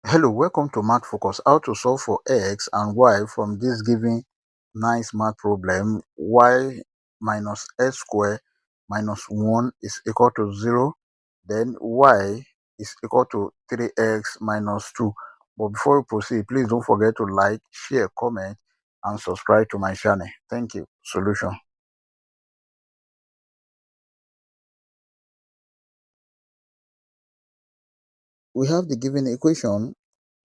Hello, welcome to Math Focus. How to solve for x and y from this given nice math problem. Y minus x squared minus 1 is equal to 0. Then y is equal to 3x minus 2. But before we proceed, please don't forget to like, share, comment, and subscribe to my channel. Thank you. Solution. We have the given equation.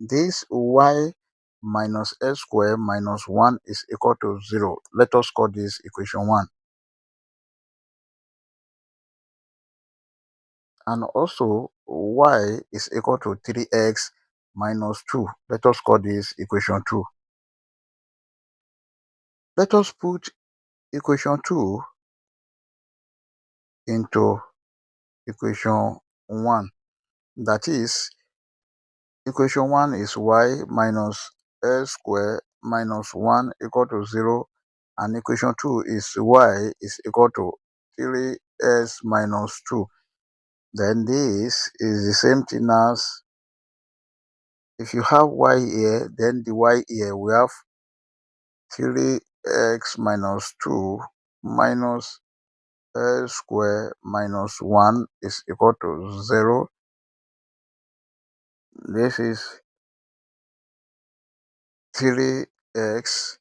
This y minus x squared minus 1 is equal to 0. Let us call this equation 1. And also y is equal to 3x minus 2. Let us call this equation 2. Let us put equation 2 into equation 1. That is, equation 1 is y minus x squared minus 1 equal to 0. And equation 2 is y is equal to 3x minus 2. Then this is the same thing as, if you have y here, then the y here, we have 3x minus 2 minus x squared minus 1 is equal to 0. This is 3x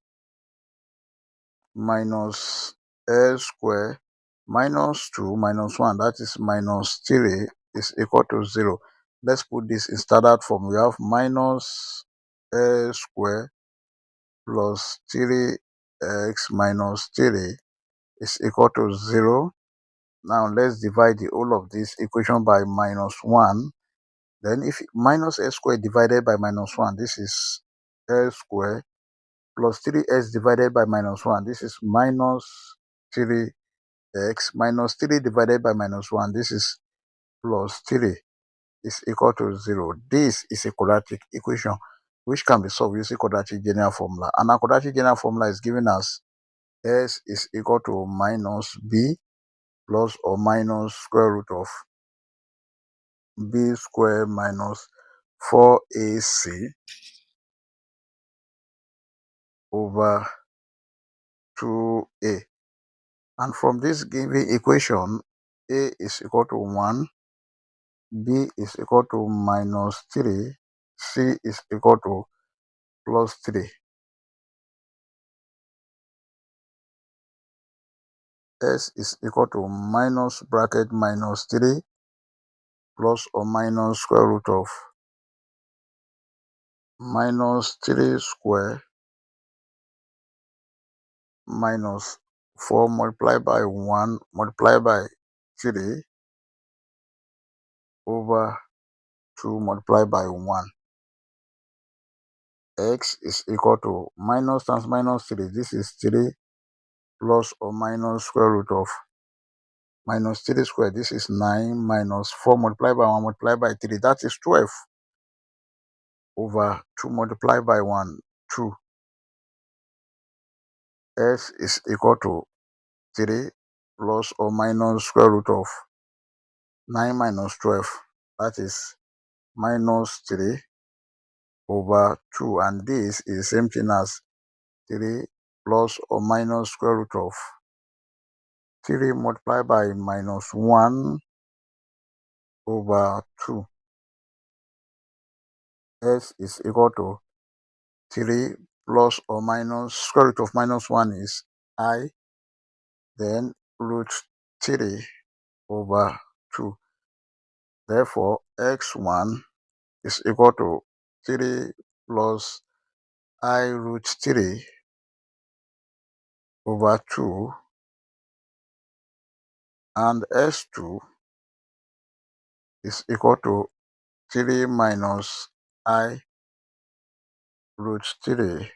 minus x squared minus 2 minus 1, that is minus 3, is equal to 0. Let's put this in standard form. We have minus x squared plus 3x minus 3 is equal to 0. Now let's divide the whole of this equation by minus 1. Then if minus x squared divided by minus 1, this is x squared, plus 3x divided by minus 1, this is minus 3x, minus 3 divided by minus 1, this is plus 3, is equal to 0. This is a quadratic equation which can be solved using quadratic general formula. And our quadratic general formula is given as s is equal to minus b plus or minus square root of b squared minus 4ac over 2a. And from this given equation, a is equal to 1, b is equal to minus 3, c is equal to plus 3. S is equal to minus bracket minus 3 plus or minus square root of minus 3 square minus 4 multiplied by 1 multiplied by 3 over 2 multiplied by 1. X is equal to minus times minus 3. This is 3 plus or minus square root of minus 3 squared. This is 9 minus 4 multiplied by 1 multiplied by 3. That is 12 over 2 multiplied by 1, 2. S is equal to 3 plus or minus square root of 9 minus 12. That is minus 3 over 2. And this is the same thing as 3 plus or minus square root of 3 multiplied by minus 1 over 2. S is equal to 3 plus or minus square root of minus 1 is I, then root 3 over 2. Therefore, x1 is equal to 3 plus I root 3 over 2, and s2 is equal to 3 minus I root 3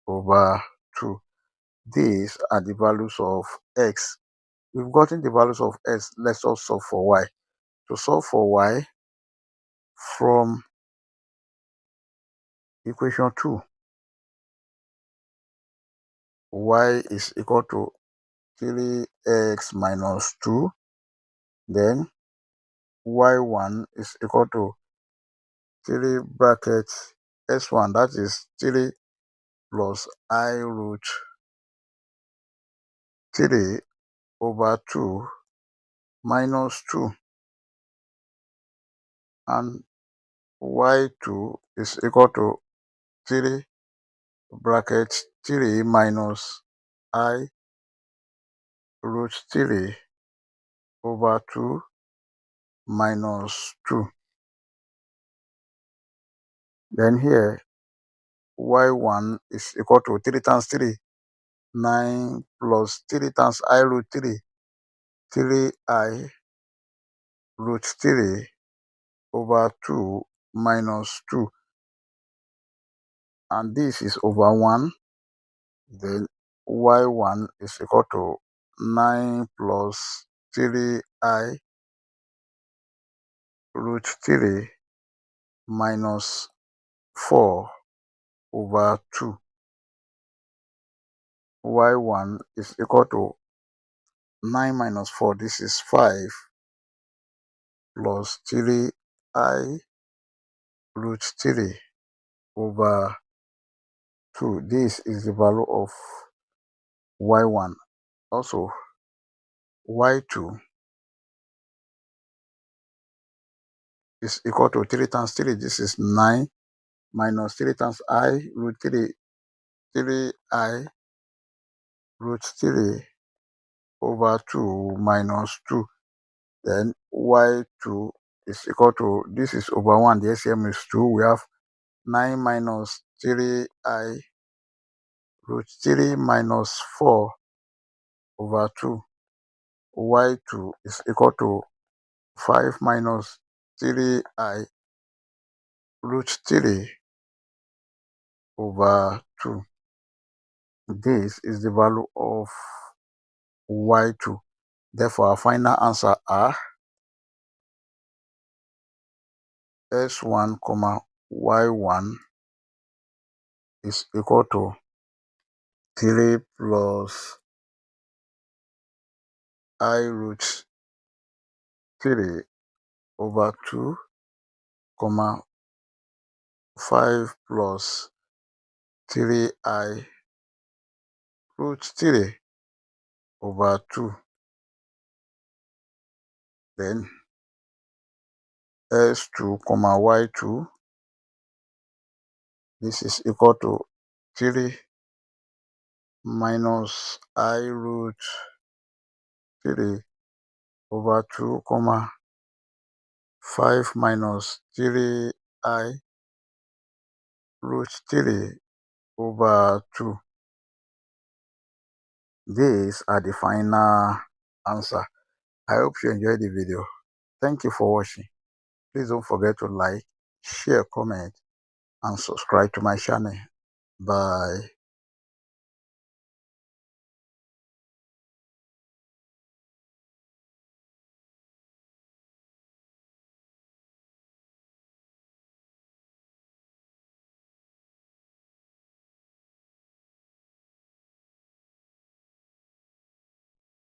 over 2. These are the values of x. We've gotten the values of x. Let's also solve for y. To solve for y, from equation 2, y is equal to 3x minus 2. Then y1 is equal to 3 brackets s1, that is 3 plus I root 3 over 2 minus 2, and y2 is equal to 3 brackets 3 minus I root 3 over 2 minus 2. Then here y1 is equal to 3 times 3, 9 plus 3 times I root 3, 3I root 3 over 2 minus 2, and this is over 1. Then y1 is equal to 9 plus 3I root 3 minus 4 over 2. Y1 is equal to 9 minus 4, this is 5, plus 3I root 3 over 2. This is the value of y1. Also, y2 is equal to 3 times 3. This is 9 minus 3 times I root 3. 3I root 3 over 2 minus 2. Then y2 is equal to, this is over 1. The LCM is 2. We have 9 minus 3I root 3 minus 4 over 2. Y2 is equal to 5 minus 3I root 3 over 2. This is the value of y2. Therefore, our final answer are s1, y1 is equal to 3 plus I root 3 over 2, 5 plus 3I root 3 over 2. Then s2, y2, this is equal to 3 minus I root 3 over 2, 5 minus 3I root 3 over 2. These are the final answer. I hope you enjoyed the video. Thank you for watching. Please don't forget to like, share, comment, and subscribe to my channel. Bye.